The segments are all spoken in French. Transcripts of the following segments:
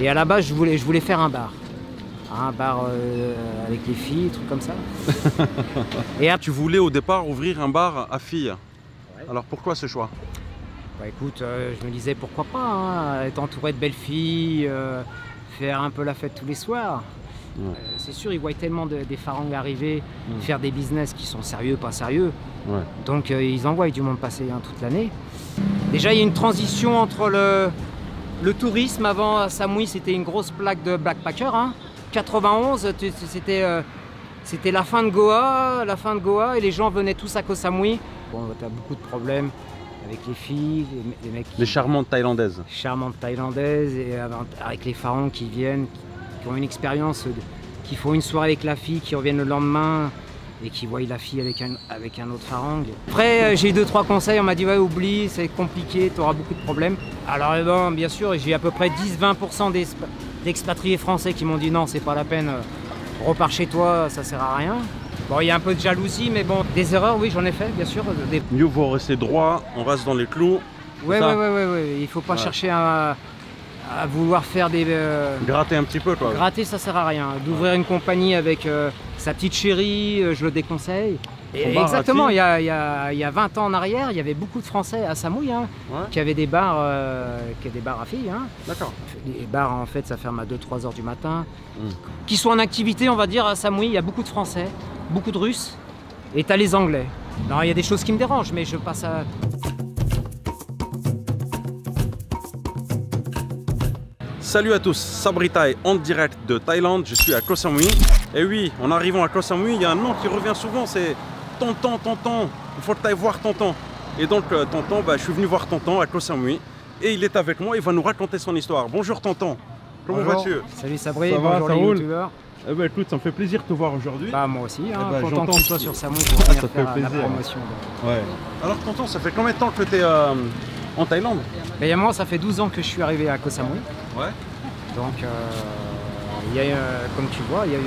Et à la base, je voulais faire un bar. Un bar avec les filles, trucs comme ça. Et tu voulais au départ ouvrir un bar à filles. Ouais. Alors pourquoi ce choix? Bah écoute, je me disais pourquoi pas, hein, être entouré de belles filles, faire un peu la fête tous les soirs. Ouais. C'est sûr, ils voient tellement des pharangues arriver, faire des business qui sont sérieux, pas sérieux. Ouais. Donc ils envoient du monde passer toute l'année. Déjà, il y a une transition entre le tourisme. Avant, à Samui, c'était une grosse plaque de backpacker. Hein. 91, c'était la fin de Goa, et les gens venaient tous à Koh Samui. Bon, tu as beaucoup de problèmes avec les filles, les mecs. Les charmantes thaïlandaises. Charmantes thaïlandaises, et avec les pharangues qui viennent, qui ont une expérience, qui font une soirée avec la fille, qui reviennent le lendemain et qui voient la fille avec un autre pharangue. Après, j'ai eu 2-3 conseils, on m'a dit ouais, oublie, c'est compliqué, tu auras beaucoup de problèmes. Alors bon, bien sûr, j'ai à peu près 10-20% d'expatriés français qui m'ont dit non, c'est pas la peine, repars chez toi, ça sert à rien. Bon, il y a un peu de jalousie, mais bon, des erreurs, oui, j'en ai fait, bien sûr. Mieux vaut rester droit, on reste dans les clous. Ouais, il faut pas chercher à vouloir faire des... Gratter un petit peu, quoi. Gratter, ça sert à rien. D'ouvrir une compagnie avec sa petite chérie, je le déconseille. Et exactement, il y a 20 ans en arrière, il y avait beaucoup de Français à Samui, hein, qui avaient des bars, à filles. Hein. D'accord. Les bars, en fait, ça ferme à 2-3 heures du matin. Qui sont en activité, on va dire, à Samui, il y a beaucoup de Français, beaucoup de Russes, et tu as les Anglais. Non, il y a des choses qui me dérangent, mais je passe à... Salut à tous, Sabri Thai en direct de Thaïlande, je suis à Koh Samui. Et oui, en arrivant à Koh Samui, il y a un nom qui revient souvent, c'est Tonton, Tonton, il faut que tu ailles voir Tonton. Et donc Tonton, je suis venu voir Tonton à Koh Samui et il est avec moi, il va nous raconter son histoire. Bonjour Tonton, comment vas-tu? Salut Sabri, ça bonjour va, les roule. youtubeurs. Eh ben, écoute, ça me fait plaisir de te voir aujourd'hui. Bah moi aussi, hein, content j'entends que tu sois sur Samui pour venir faire la promotion. Ouais. Alors Tonton, ça fait combien de temps que tu es en Thaïlande? Et moi, ça fait 12 ans que je suis arrivé à Koh Samui. Ouais. Donc, il y a, comme tu vois, il y a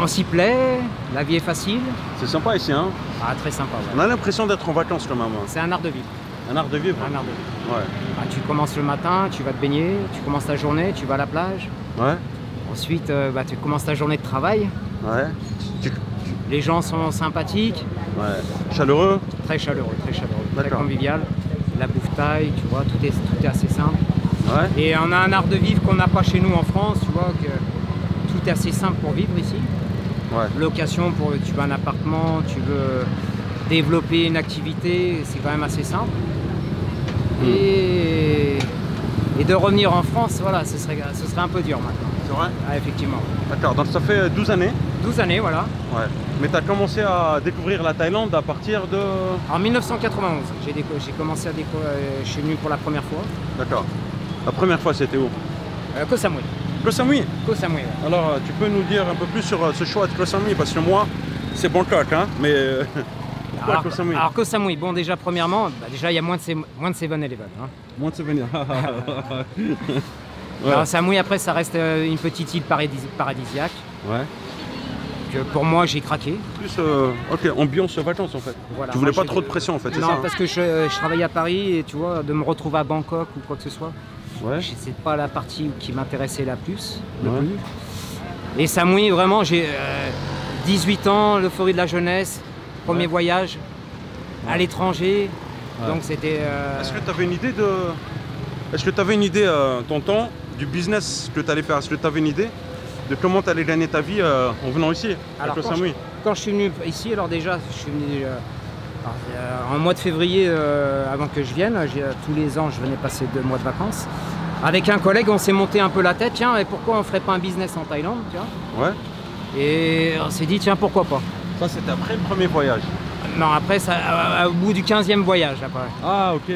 on s'y plaît, la vie est facile. C'est sympa ici, hein? Ah, très sympa. Ouais. On a l'impression d'être en vacances quand même. C'est un art de vivre. Un art de vivre? Un art de vivre. Ouais. Ah, tu commences le matin, tu vas te baigner, tu commences ta journée, tu vas à la plage. Ouais. Ensuite, tu commences ta journée de travail. Ouais. Les gens sont sympathiques. Ouais. Chaleureux? Très chaleureux, très convivial. La bouffe thaï, tu vois, tout est assez simple. Ouais. Et on a un art de vivre qu'on n'a pas chez nous en France, tu vois, que tout est assez simple pour vivre ici. Ouais. Location, tu veux un appartement, tu veux développer une activité, c'est quand même assez simple. Et de revenir en France, voilà, ce serait un peu dur maintenant. C'est vrai? Ah, effectivement. D'accord, donc ça fait 12 années? 12 années, voilà. Ouais. Mais tu as commencé à découvrir la Thaïlande à partir de... En 1991, j'ai commencé à découvrir, je suis venu pour la première fois. D'accord. La première fois, c'était où? Koh Samui. Koh Samui? Koh Samui, ouais. Alors, tu peux nous dire un peu plus sur ce choix de Koh Samui? Parce que moi, c'est Bangkok, hein, mais pourquoi Koh Samui? Alors Koh Samui, bon déjà premièrement, déjà il y a moins de 7-Eleven. Hein. Moins de souvenirs. Ouais. Alors Samui après ça reste une petite île paradisiaque. Ouais. Que pour moi j'ai craqué. Plus, ok, ambiance vacances en fait. Voilà, tu voulais pas trop de pression en fait, c'est ça? Non, parce que je travaille à Paris et tu vois, de me retrouver à Bangkok ou quoi que ce soit, c'est pas la partie qui m'intéressait le plus. Et Samui, vraiment, j'ai 18 ans, l'euphorie de la jeunesse, premier voyage à l'étranger, donc c'était... Est-ce que tu avais une idée de... Est-ce que tu avais une idée, Tonton, du business que tu allais faire? Est-ce que tu avais une idée de comment tu allais gagner ta vie en venant ici, à Koh Samui? Quand je suis venu ici, alors déjà, je suis venu en mois de février avant que je vienne. Tous les ans, je venais passer 2 mois de vacances. Avec un collègue, on s'est monté un peu la tête, tiens, et pourquoi on ne ferait pas un business en Thaïlande, tu vois? Ouais. Et on s'est dit, tiens, pourquoi pas? Ça, c'était après le premier voyage? Non, après, au bout du 15e voyage, après. Ah, ok.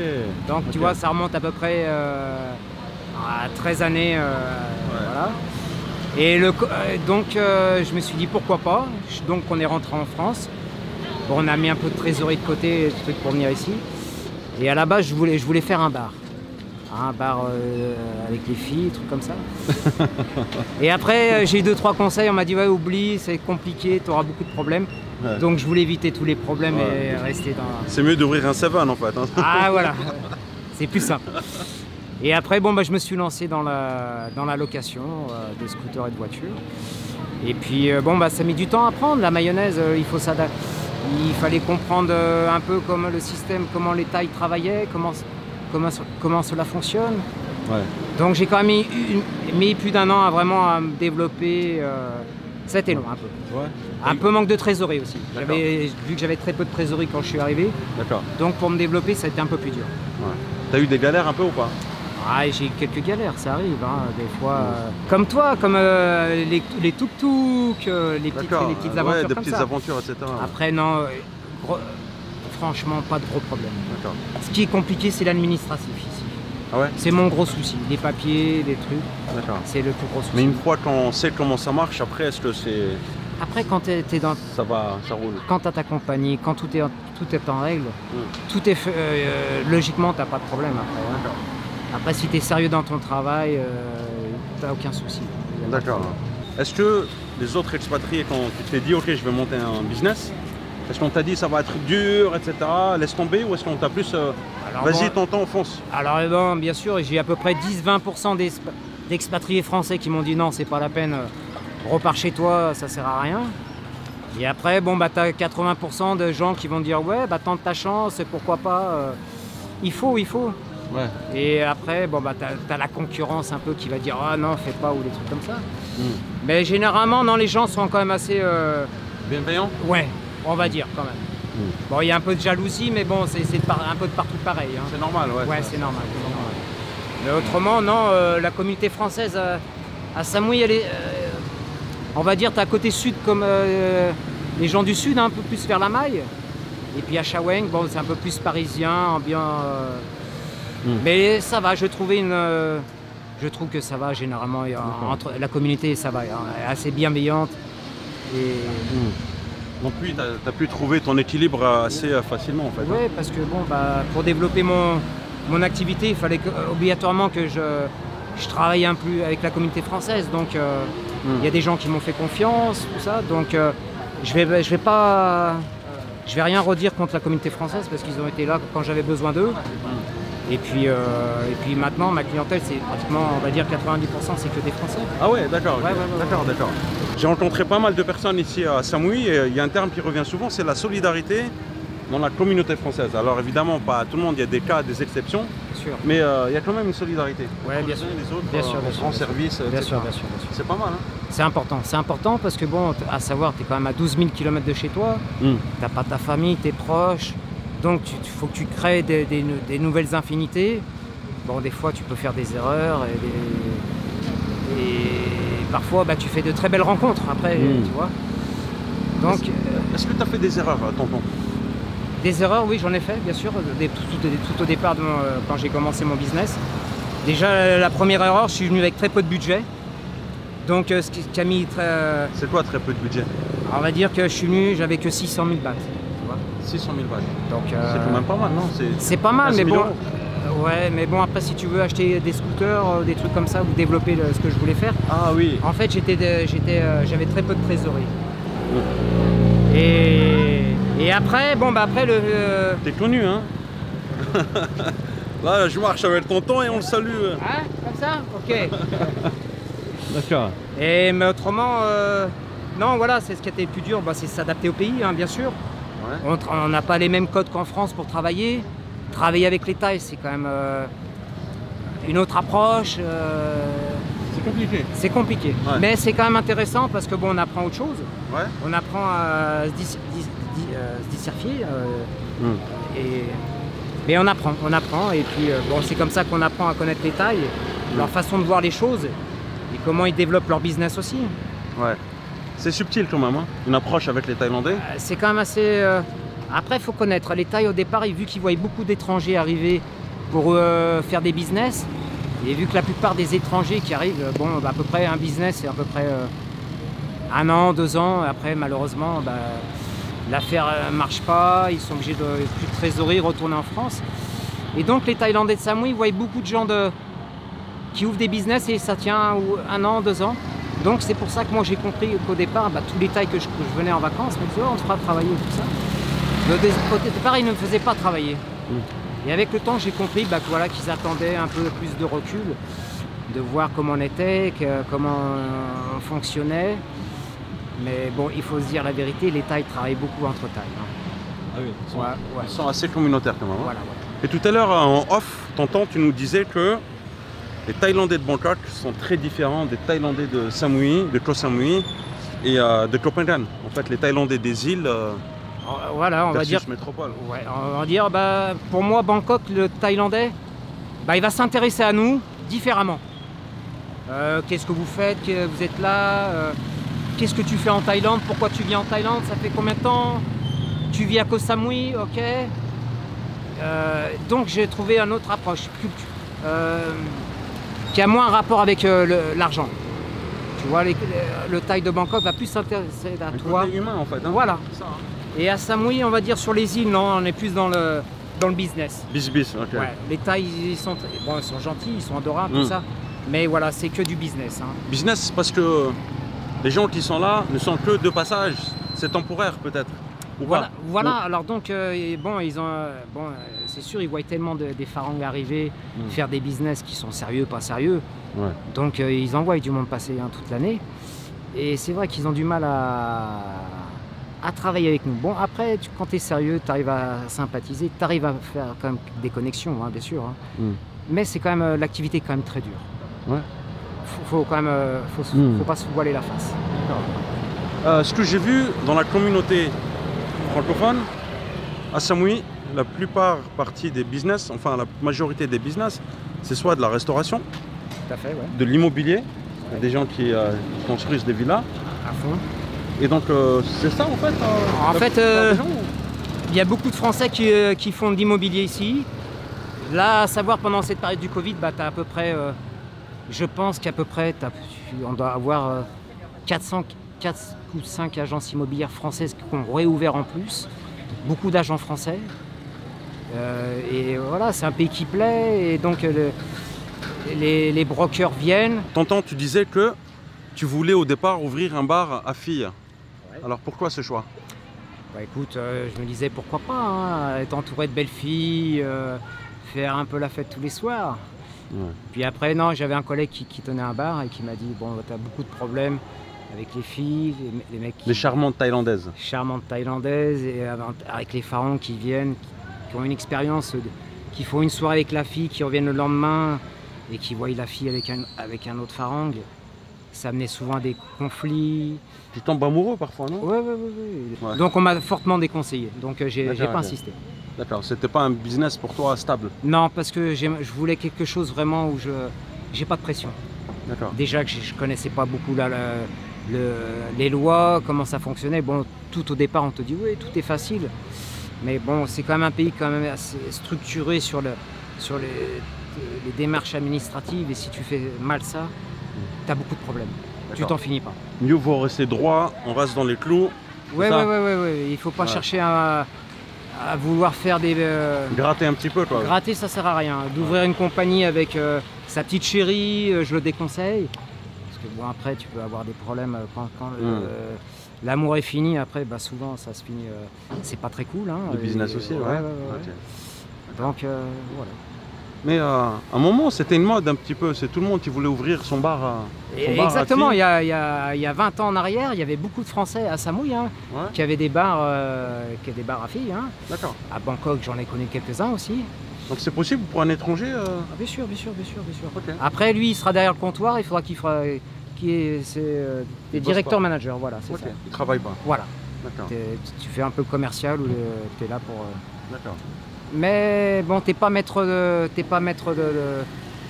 Donc, tu vois, ça remonte à peu près à 13 années, voilà. Et donc, je me suis dit, pourquoi pas? Donc, on est rentré en France. Bon, on a mis un peu de trésorerie de côté, des trucs pour venir ici. Et à la base, je voulais faire un bar. Un bar avec les filles, trucs comme ça. Et après, j'ai eu 2-3 conseils, on m'a dit ouais, oublie, c'est compliqué, tu auras beaucoup de problèmes. Ouais. Donc je voulais éviter tous les problèmes et rester dans... C'est mieux d'ouvrir un 7 en fait. Hein. Ah voilà, c'est plus simple. Et après, bon, bah, je me suis lancé dans la location de scooters et de voitures. Et puis, bon, bah, ça met du temps à apprendre. La mayonnaise, il fallait comprendre un peu comment le système, comment les tailles travaillaient, comment cela fonctionne. Ouais. Donc j'ai quand même mis plus d'un an à vraiment me développer. Ça a été long un peu. Ouais. Un peu manque de trésorerie aussi. D'accord. Vu que j'avais très peu de trésorerie quand je suis arrivé. D'accord. Donc pour me développer, ça a été un peu plus dur. Ouais. T'as eu des galères un peu ou pas? Ah, j'ai eu quelques galères, ça arrive, hein, des fois. Comme toi, comme les tuk-tuk, les petites aventures ouais, des comme petites ça. aventures, etc. Après, non, franchement, pas de gros problèmes. D'accord. Ce qui est compliqué, c'est l'administratif ici. Ah ouais? C'est mon gros souci. Les papiers, les trucs, D'accord. c'est le plus gros souci. Mais une fois qu'on sait comment ça marche, après, est-ce que c'est... Après, quand t'es dans... ça va, ça roule? Quand t'as ta compagnie, quand tout est en règle, tout est fait, logiquement, t'as pas de problème après. Hein. D'accord. Après, si t'es sérieux dans ton travail, t'as aucun souci. D'accord. Est-ce que les autres expatriés, quand tu t'es dit, ok, je vais monter un business, est-ce qu'on t'a dit ça va être dur, etc., laisse tomber, ou est-ce qu'on t'a plus, vas-y, tonton, fonce? Alors, bon, bien sûr, j'ai à peu près 10-20% d'expatriés français qui m'ont dit non, c'est pas la peine, repars chez toi, ça sert à rien. Et après, bon, bah, t'as 80% de gens qui vont dire ouais, bah, tente ta chance, pourquoi pas, il faut. Ouais. Et après, bon, bah, t'as la concurrence un peu qui va dire ah non, fais pas, ou des trucs comme ça. Mais généralement, non, les gens sont quand même assez... bienveillants? Ouais, on va dire quand même. Bon, il y a un peu de jalousie, mais bon, c'est un peu de partout pareil. Hein. C'est normal, ouais. Ouais, c'est normal. Mais autrement, non, la communauté française à Samui, elle est... on va dire, t'as côté sud comme les gens du sud, un peu plus vers la Maille. Et puis à Chaweng, bon, c'est un peu plus parisien, ambiant... Mais ça va, je trouve que ça va généralement, entre la communauté, ça va, elle est assez bienveillante. Et... Donc oui, tu as pu trouver ton équilibre assez facilement en fait. Oui, parce que bon, bah, pour développer mon activité, il fallait obligatoirement que je travaille un peu avec la communauté française. Donc il y a des gens qui m'ont fait confiance, tout ça. Donc je vais rien redire contre la communauté française parce qu'ils ont été là quand j'avais besoin d'eux. Et puis maintenant, ma clientèle, c'est pratiquement, on va dire 90%, c'est que des Français. Ah ouais, d'accord. Ouais, D'accord. J'ai rencontré pas mal de personnes ici à Samui et il y a un terme qui revient souvent, c'est la solidarité dans la communauté française. Alors évidemment, pas tout le monde, il y a des cas, des exceptions, Bien sûr. mais il y a quand même une solidarité. Ouais, bien sûr. Les autres, Bien sûr, rend service, Bien etc. sûr. C'est pas mal, hein? C'est important parce que bon, à savoir, tu es quand même à 12 000 km de chez toi, t'as pas ta famille, tes proches. Donc il faut que tu crées des nouvelles infinités. Bon, des fois tu peux faire des erreurs et parfois bah, tu fais de très belles rencontres après, tu vois. Donc, est-ce que tu as fait des erreurs, tonton? Des erreurs, oui, j'en ai fait, bien sûr, tout au départ quand j'ai commencé mon business. Déjà, la première erreur, je suis venu avec très peu de budget. Donc ce qui a mis très... C'est quoi très peu de budget? On va dire que je suis venu, j'avais que 600 000 bahts. 600 000 balles. Donc, c'est quand même pas mal, non? C'est pas mal, mais bon. Euros. Ouais, mais bon, après, si tu veux acheter des scooters, des trucs comme ça, ou développer ce que je voulais faire. Ah oui. En fait, j'avais très peu de trésorerie. Et après, bon, bah après le. T'es connu, hein? Là, je marche avec le tonton et on le salue. Ah, comme ça? Ok. D'accord. Mais autrement, non, voilà, c'est ce qui a été le plus dur, bah, c'est s'adapter au pays, hein, bien sûr. Ouais. On n'a pas les mêmes codes qu'en France pour travailler. Travailler avec les tailles, c'est quand même une autre approche. C'est compliqué. C'est compliqué. Ouais. Mais c'est quand même intéressant parce que bon, on apprend autre chose. Ouais. On apprend à se diversifier. Mais on apprend. Et puis bon, c'est comme ça qu'on apprend à connaître les tailles, leur façon de voir les choses et comment ils développent leur business aussi. Ouais. C'est subtil quand même, hein, une approche avec les Thaïlandais. C'est quand même assez... Après, il faut connaître. Les Thaïs, au départ, vu qu'ils voient beaucoup d'étrangers arriver pour faire des business, et vu que la plupart des étrangers qui arrivent, bon, bah, à peu près un business, c'est à peu près 1 an, 2 ans. Après, malheureusement, bah, l'affaire ne marche pas. Ils sont obligés de plus de trésorerie, retourner en France. Et donc, les Thaïlandais de Samui voient beaucoup de gens qui ouvrent des business et ça tient 1 an, 2 ans. Donc c'est pour ça que moi j'ai compris qu'au départ, bah, tous les Thaïs que je venais en vacances, me disaient oh, on te fera travailler tout ça. Au départ, ils ne me faisaient pas travailler. Et avec le temps, j'ai compris bah, que, voilà, qu'ils attendaient un peu plus de recul, de voir comment on était, comment on fonctionnait. Mais bon, il faut se dire la vérité, les Thaïs travaillent beaucoup entre Thaïs. Hein. Ah oui, Ils sont assez communautaires quand même. Hein. Voilà. Et tout à l'heure, en off, tonton, tu nous disais que les Thaïlandais de Bangkok sont très différents des Thaïlandais de Samui, de Koh Samui et de Koh Phangan. En fait, les Thaïlandais des îles voilà, on va dire, métropole. Ouais, on va dire, bah, pour moi, Bangkok, le Thaïlandais, bah, il va s'intéresser à nous différemment. Qu'est-ce que vous faites? Vous êtes là? Qu'est-ce que tu fais en Thaïlande? Pourquoi tu viens en Thaïlande? Ça fait combien de temps? Tu vis à Koh Samui, ok. Donc j'ai trouvé une autre approche qui a moins un rapport avec l'argent. Tu vois, le Thaï de Bangkok va plus s'intéresser à toi. Côté humain en fait. Hein. Voilà. Ça, hein. Et à Samui, on va dire sur les îles, non, on est plus dans le business. Bis, ok. Ouais, les Thaïs, ils sont gentils, ils sont adorables, tout ça. Mais voilà, c'est que du business. Hein. Business parce que les gens qui sont là ne sont que de passage. C'est temporaire peut-être. Voilà. Alors donc, bon, c'est sûr, ils voient tellement des pharangues arriver, faire des business qui sont sérieux, pas sérieux. Ouais. Donc ils envoient du monde passer toute l'année. Et c'est vrai qu'ils ont du mal à travailler avec nous. Bon, après, quand tu es sérieux, tu arrives à sympathiser, tu arrives à faire quand même des connexions, hein, bien sûr. Hein. Mais c'est quand même, l'activité est quand même très dure. Ouais. Faut quand même, faut pas se voiler la face. Ce que j'ai vu dans la communauté francophone, à Samui, la plupart partie des business, enfin la majorité des business, c'est soit de la restauration, Tout à fait, ouais. de l'immobilier, il y a des gens qui construisent des villas. À fond. Et donc c'est ça en fait. En fait, il y a beaucoup de Français qui font de l'immobilier ici. Là, à savoir pendant cette période du Covid, bah, tu as à peu près, je pense qu'à peu près, on doit avoir 4 ou 5 agences immobilières françaises qui ont réouvert en plus. Beaucoup d'agents français. Et voilà, c'est un pays qui plaît. Et donc les brokers viennent. Tonton, tu disais que tu voulais au départ ouvrir un bar à filles. Ouais. Alors pourquoi ce choix? Bah écoute, je me disais pourquoi pas, hein, être entouré de belles filles, faire un peu la fête tous les soirs. Ouais. Puis après, non, j'avais un collègue qui tenait un bar et qui m'a dit, bon, tu as beaucoup de problèmes avec les filles, les mecs... Les charmantes thaïlandaises. Charmantes thaïlandaises, et avec les pharaons qui viennent, qui ont une expérience, qui font une soirée avec la fille, qui reviennent le lendemain et qui voient la fille avec un autre pharaon. Ça amenait souvent à des conflits. Tu tombes amoureux parfois, non? Oui. Ouais. Donc on m'a fortement déconseillé, donc j'ai pas insisté. D'accord, c'était pas un business pour toi stable? Non, parce que je voulais quelque chose vraiment où j'ai pas de pression. D'accord. Déjà que je connaissais pas beaucoup les lois, comment ça fonctionnait. Bon, tout au départ on te dit oui, tout est facile. Mais bon, c'est quand même un pays quand même assez structuré sur les démarches administratives, et si tu fais mal ça, tu as beaucoup de problèmes. Tu t'en finis pas. Mieux vaut rester droit, on reste dans les clous. Oui. Il ne faut pas chercher à vouloir faire des... Gratter un petit peu, quoi. Gratter, ça sert à rien. D'ouvrir une compagnie avec sa petite chérie, je le déconseille. Parce que bon, après, tu peux avoir des problèmes quand l'amour est fini. Après, bah, souvent, ça se finit... c'est pas très cool. Hein, le business aussi, ouais. Okay. Donc, voilà. Mais à un moment, c'était une mode un petit peu. C'est tout le monde qui voulait ouvrir son bar. Exactement. Il y a 20 ans en arrière, il y avait beaucoup de Français à Samui qui avaient des bars, à filles. Hein. D'accord. À Bangkok, j'en ai connu quelques-uns aussi. Donc c'est possible pour un étranger Bien sûr. Okay. Après, lui, il sera derrière le comptoir. Il faudra qu'il ait des directeurs managers. Voilà, c'est ça. Il travaille pas. Voilà. D'accord. Tu fais un peu commercial ou tu es là pour... D'accord. Mais bon, t'es pas maître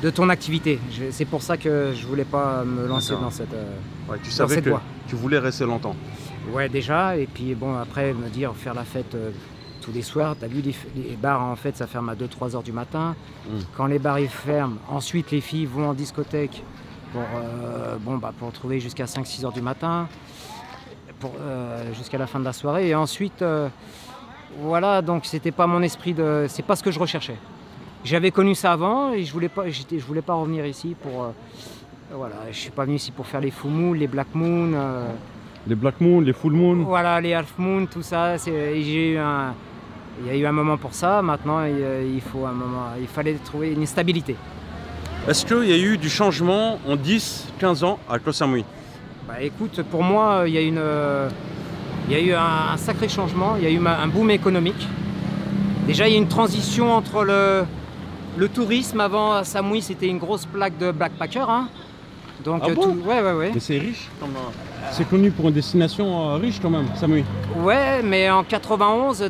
de ton activité. C'est pour ça que je voulais pas me lancer dans cette ouais, tu savais que tu voulais rester longtemps. Ouais, déjà. Et puis bon, après me dire faire la fête tous les soirs. T'as vu, les bars en fait, ça ferme à 2-3 heures du matin. Quand les bars ils ferment, ensuite les filles vont en discothèque pour trouver jusqu'à 5-6 heures du matin, jusqu'à la fin de la soirée. Et ensuite voilà, donc c'était pas mon esprit c'est pas ce que je recherchais. J'avais connu ça avant et je voulais pas revenir ici pour voilà, je suis pas venu ici pour faire les full moon, les black moon. Les black moon, les full moon. Voilà, les half moon, tout ça. J'ai eu Il y a eu un moment pour ça, maintenant il fallait trouver une stabilité. Est-ce qu'il y a eu du changement en 10-15 ans à Koh Samui? Bah, écoute, pour moi, il y a eu un sacré changement, il y a eu un boom économique. Déjà, il y a une transition entre le tourisme. Avant, à Samui, c'était une grosse plaque de backpackers. Hein. Donc, ah bon? ouais. Mais c'est riche, c'est connu pour une destination riche quand même, Samui. Ouais, mais en 91,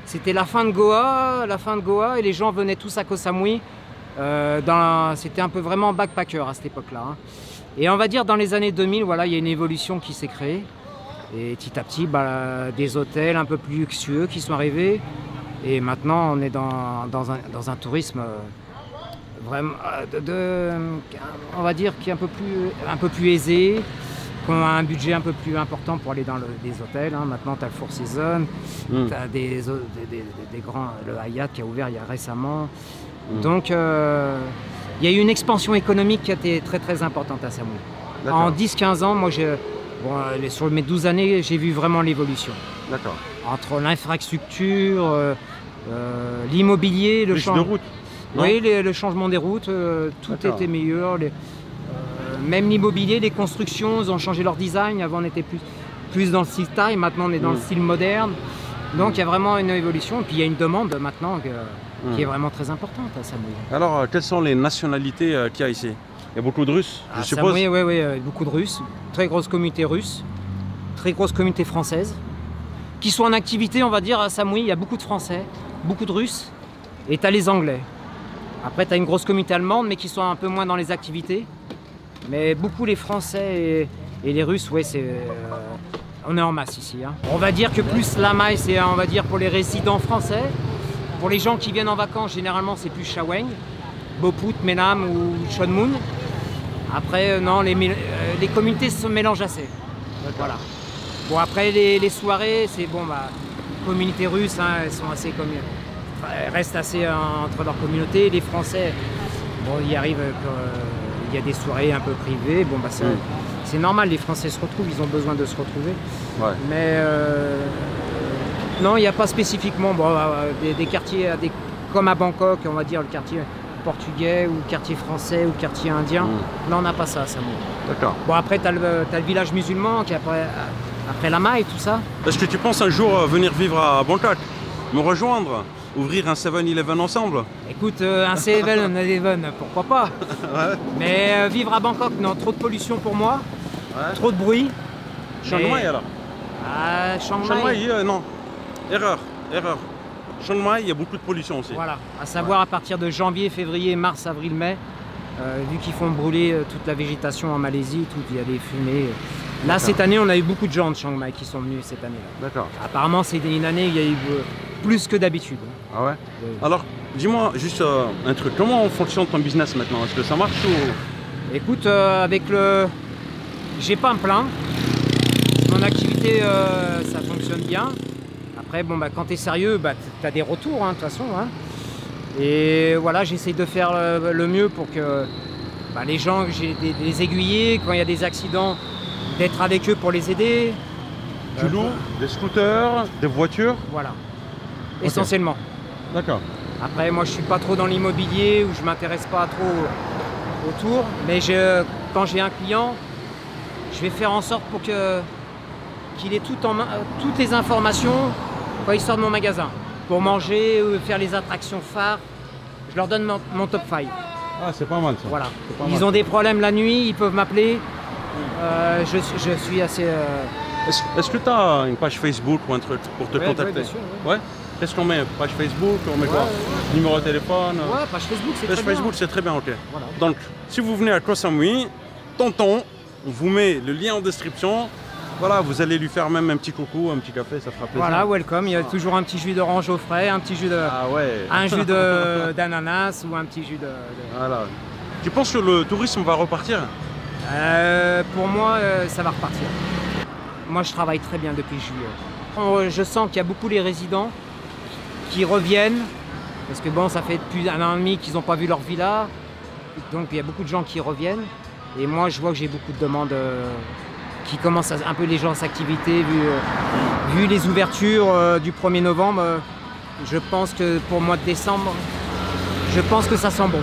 c'était la fin de Goa, et les gens venaient tous à Koh Samui. C'était un peu vraiment backpacker à cette époque-là. Hein. Et on va dire dans les années 2000, voilà, il y a une évolution qui s'est créée. Et petit à petit, des hôtels un peu plus luxueux qui sont arrivés. Et maintenant, on est dans un tourisme vraiment, on va dire, qui est un peu plus aisé, qu'on a un budget un peu plus important pour aller dans des hôtels. Hein. Maintenant, tu as le Four Seasons, tu as des grands, le Hyatt qui a ouvert il y a récemment. Donc, il y a eu une expansion économique qui a été très très importante à Samui. En 10-15 ans, moi, sur mes 12 années, j'ai vu vraiment l'évolution. D'accord. Entre l'infrastructure, l'immobilier, le changement de route. Oui, le changement des routes, tout était meilleur. Même l'immobilier, les constructions, ils ont changé leur design. Avant, on était plus dans le style Thaï, maintenant on est dans le style moderne. Donc il y a vraiment une évolution. Et puis il y a une demande maintenant qui est vraiment très importante à Samui. Alors, quelles sont les nationalités qu'il y a ici? Il y a beaucoup de Russes, je suppose. Samui, oui, beaucoup de Russes. Très grosse communauté russe, très grosse communauté française. Qui sont en activité, on va dire, à Samui, il y a beaucoup de Français, beaucoup de Russes, et tu as les Anglais. Après, tu as une grosse communauté allemande, mais qui sont un peu moins dans les activités. Mais beaucoup les Français et les Russes, ouais, on est en masse ici. Hein. On va dire que plus la maille, c'est, on va dire, pour les résidents français. Pour les gens qui viennent en vacances, généralement, c'est plus Shaweng, Boput, Menam ou Chonmun. Après, non, les communautés se mélangent assez. Voilà. Bon, après, les soirées, c'est bon, communauté russe, hein, elles sont assez elles restent assez entre leur communauté. Les Français, bon, il arrive il y a des soirées un peu privées. Bon, c'est normal, les Français se retrouvent, ils ont besoin de se retrouver. Ouais. Mais non, il n'y a pas spécifiquement des quartiers comme à Bangkok, on va dire le quartier portugais ou quartier français ou quartier indien. Là, on n'a pas ça à Samui. D'accord. Bon, après, tu as le village musulman qui est après la Maille et tout ça. Est-ce que tu penses un jour venir vivre à Bangkok, me rejoindre, ouvrir un 7-Eleven ensemble? Écoute, un 7-Eleven, pourquoi pas. Ouais. Mais vivre à Bangkok, non, trop de pollution pour moi, trop de bruit. Chiang Mai alors? Chiang Mai, non. Erreur. Chiang Mai, il y a beaucoup de pollution aussi. Voilà, à savoir à partir de janvier, février, mars, avril, mai, vu qu'ils font brûler toute la végétation en Malaisie, il y a des fumées. Là, cette année, on a eu beaucoup de gens de Chiang Mai qui sont venus cette année-là. D'accord. Apparemment, c'est une année où il y a eu plus que d'habitude. Ah ouais? Alors, dis-moi juste un truc, comment fonctionne ton business maintenant? Est-ce que ça marche ou... Écoute, j'ai pas à me plaindre. Mon activité, ça fonctionne bien. Après, bon, quand tu es sérieux, tu as des retours, de toute façon. Hein. Et voilà, j'essaye de faire le mieux pour que les gens, j'ai des aiguillés, quand il y a des accidents, d'être avec eux pour les aider. Tu loues des scooters, des voitures? Voilà, essentiellement. D'accord. Après, moi, je suis pas trop dans l'immobilier ou je m'intéresse pas trop autour. Mais quand j'ai un client, je vais faire en sorte pour qu'il ait toutes les informations quand il sort de mon magasin. Pour manger, faire les attractions phares, je leur donne mon top 5. Ah, c'est pas mal ça. Voilà. Ils ont des problèmes la nuit, ils peuvent m'appeler. Je suis assez... Est-ce que tu as une page Facebook ou un truc pour te contacter? Oui, bien sûr. Ouais. Qu'est-ce qu'on met? Page Facebook? On met quoi? Numéro de téléphone? Ouais, page Facebook, c'est très bien. Page Facebook, c'est très bien, ok. Voilà. Donc, si vous venez à Koh Samui, tonton, on vous met le lien en description. Voilà, vous allez lui faire même un petit coucou, un petit café, ça fera plaisir. Voilà, welcome. Il y a toujours un petit jus d'orange au frais, un petit jus d'ananas ou un petit jus de... Voilà. Tu penses que le tourisme va repartir? Pour moi, ça va repartir. Moi, je travaille très bien depuis juillet. Je sens qu'il y a beaucoup les résidents qui reviennent, parce que bon, ça fait depuis 1 an et demi qu'ils n'ont pas vu leur villa, donc il y a beaucoup de gens qui reviennent. Et moi, je vois que j'ai beaucoup de demandes qui commence un peu les gens s'activiter vu les ouvertures du 1er novembre. Je pense que pour le mois de décembre, je pense que ça sent bon.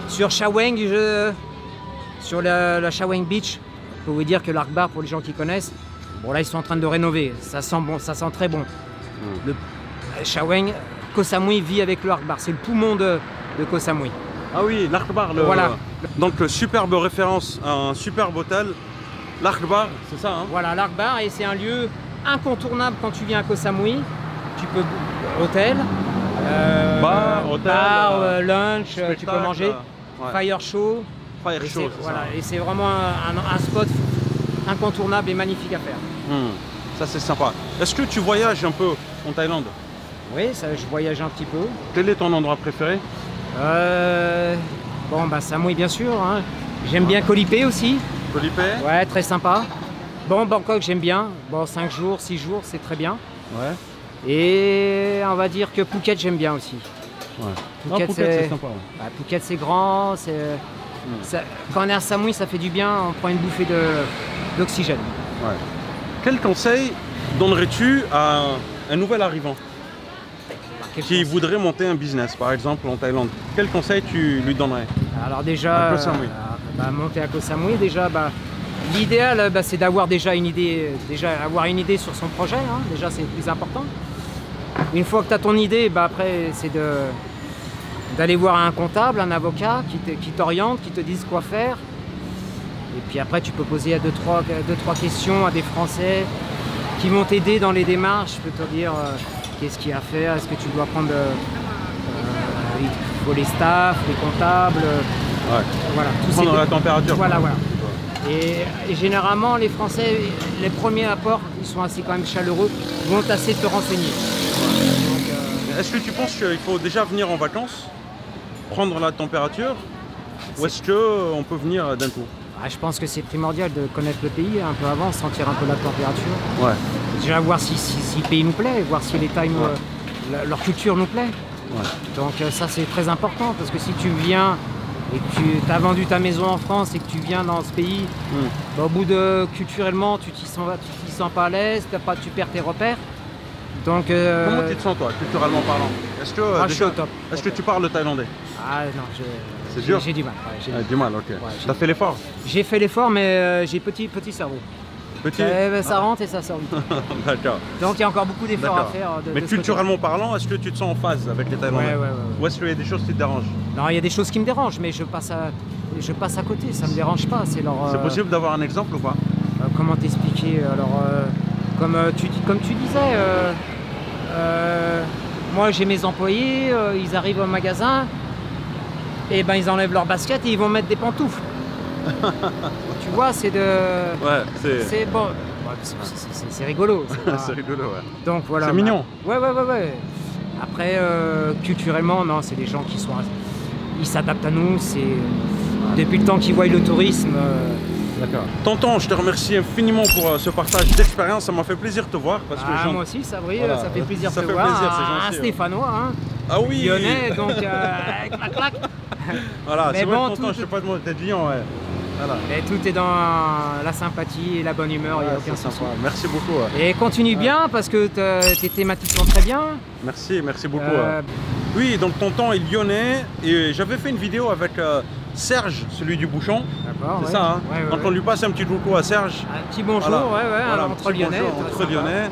Sur Chaweng, sur la Chaweng Beach, je peux vous dire que l'Arc-Bar, pour les gens qui connaissent, bon là ils sont en train de rénover, ça sent bon, ça sent très bon. Le Chaweng, Koh Samui vit avec le Arc-Bar, c'est le poumon de Koh Samui. Ah oui, l'Arc-Bar, voilà. Donc superbe référence à un superbe hôtel, l'Arc-Bar, c'est ça hein? Voilà, l'Arc-Bar, et c'est un lieu incontournable quand tu viens à Koh Samui. Tu peux, hôtel, bar, lunch, tu peux manger, fire show. Voilà, et c'est vraiment un spot incontournable et magnifique à faire. Ça c'est sympa. Est-ce que tu voyages un peu en Thaïlande? Oui, ça, je voyage un petit peu. Quel est ton endroit préféré? Bon, bah Samui bien sûr. Hein. J'aime bien Koh Lipe aussi. Koh Lipe? Ouais, très sympa. Bon, Bangkok j'aime bien. Bon, 5 jours, 6 jours, c'est très bien. Ouais. Et on va dire que Phuket j'aime bien aussi. Ouais. Phuket c'est sympa. Ouais. Bah, Phuket c'est grand. Quand on est à Samui, ça fait du bien. On prend une bouffée d'oxygène. Ouais. Quel conseil donnerais-tu à un nouvel arrivant qui voudrait monter un business, par exemple en Thaïlande? Quel conseil tu lui donnerais? Alors déjà, monter à Koh Samui, déjà, l'idéal c'est d'avoir déjà une idée, avoir une idée sur son projet. Hein. Déjà c'est le plus important. Une fois que tu as ton idée, après c'est d'aller voir un comptable, un avocat qui t'oriente, qui te dise quoi faire. Et puis après tu peux poser 2-3 questions à des Français qui vont t'aider dans les démarches. Je peux te dire qu'est-ce qu'il y a à faire, est-ce que tu dois prendre il faut les staffs, les comptables, voilà, prendre la température. Voilà. Et généralement les Français, les premiers apports, ils sont assez quand même chaleureux, vont assez te renseigner. Est-ce que tu penses qu'il faut déjà venir en vacances, prendre la température, ou est-ce qu'on peut venir d'un coup? Je pense que c'est primordial de connaître le pays un peu avant, sentir un peu la température. Ouais. Déjà voir si le pays nous plaît, voir si les Thaïs, leur culture nous plaît. Ouais. Donc ça c'est très important, parce que si tu viens et que tu as vendu ta maison en France et que tu viens dans ce pays, au bout de culturellement tu t'y sens pas à l'aise, tu perds tes repères. Donc, comment tu te sens toi, culturellement parlant? Est-ce que, je suis au top. Est-ce que tu parles le thaïlandais? Ah non, c'est dur. J'ai du mal. Du mal, ok. Ouais, t'as fait l'effort? J'ai fait l'effort, mais j'ai petit cerveau. Petit? Ça rentre et ça sort. D'accord. Donc il y a encore beaucoup d'efforts à faire. Mais culturellement parlant, est-ce que tu te sens en phase avec les Thaïlandais? Ouais. Ou est-ce qu'il y a des choses qui te dérangent? Non, il y a des choses qui me dérangent, mais je passe à côté, ça me dérange pas. C'est possible d'avoir un exemple ou pas? Comment t'expliquer? Alors, comme tu disais, moi j'ai mes employés, ils arrivent au magasin, et ils enlèvent leur basket et ils vont mettre des pantoufles. Tu vois, c'est de... Ouais, c'est bon. C'est rigolo. C'est rigolo, ouais. Donc voilà. C'est mignon. Ouais. Après, culturellement, non, c'est des gens qui sont... Ils s'adaptent à nous, depuis le temps qu'ils voient le tourisme... D'accord. Tonton, je te remercie infiniment pour ce partage d'expérience, ça m'a fait plaisir de te voir. Parce que moi aussi, Sabri, voilà. Ça fait plaisir de te voir. C'est gentil, un Stéphanois, hein. Ah oui. Lyonnais, donc clac. Voilà, c'est bon, vrai, tonton, je sais pas de moi, t'es de Lyon, ouais. Voilà. Mais tout est dans la sympathie et la bonne humeur, il n'y a aucun souci. Merci beaucoup. Et continue bien parce que tes thématiques sont très bien. Merci beaucoup. Oui, donc tonton est lyonnais et j'avais fait une vidéo avec Serge, celui du bouchon. D'accord. C'est ça, hein. Donc on lui passe un petit coucou à Serge. Un petit bonjour, voilà, entre Lyonnais. Entre Lyonnais.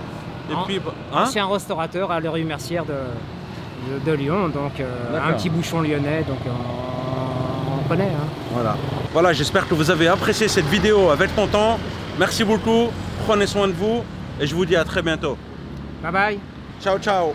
Et puis, ancien restaurateur à la rue Mercière de Lyon, donc un petit bouchon lyonnais, donc on connaît. Hein. Voilà, j'espère que vous avez apprécié cette vidéo avec tonton. Merci beaucoup, prenez soin de vous et je vous dis à très bientôt. Bye bye. Ciao.